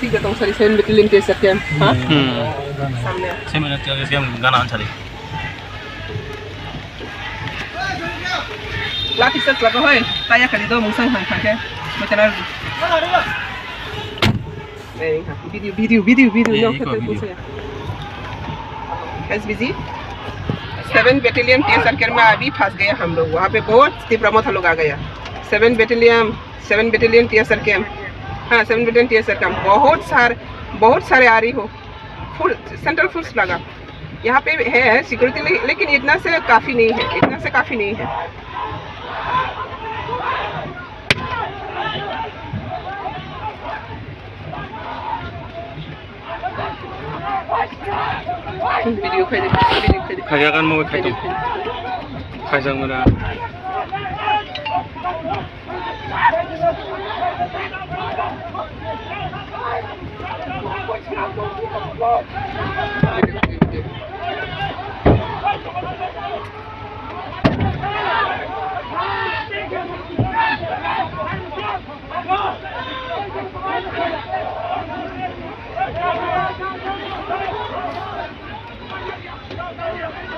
ठीक है तो सारी 7 बैटेलियन टीएसआर कैंप हां सामने 7 मिनट के हम गाना आंसर लाठी से लगा है ताया कर दो मुंह हां खाके बचना वीडियो नो पूछे S busy 7 battalion TSR camp में अभी फंस गए हम लोग वहां पे बहुत तीव्र मत लोग आ गया 7 बैटेलियन टीएसआर कैंप हाँ 7 बैटेलियन टीएसआर कैंप बहुत सारे आ रही हो फुल सेंट्रल फोर्स लगा यहाँ पे है सिक्योरिटी लेकिन इतना से काफ़ी नहीं है वीडियो खाया kan mau खाई खाई mana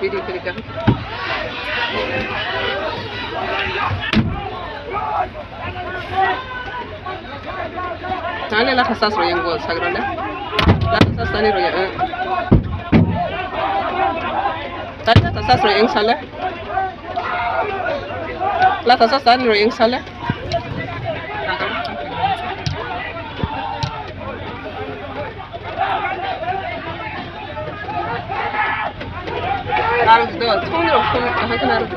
वीडियो करेगा Tane la kasas royang gol sagrada. La kasas tane royang. Tane la kasas royang sala. La kasas tane royang sala. Harus do, tunggu dulu, akan harus.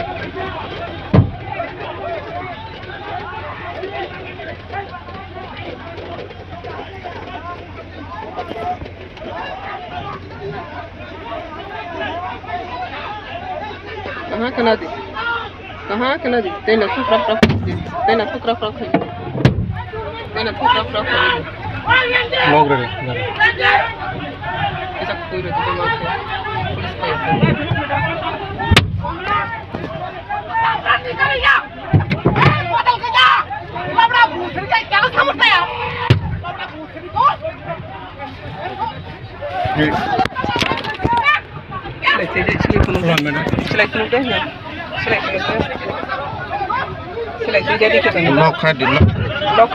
कहाँ कना दी तेना फुकरा लोग रे ऐसा कोई रहता तो मार पुलिस का Select jadi kita. lock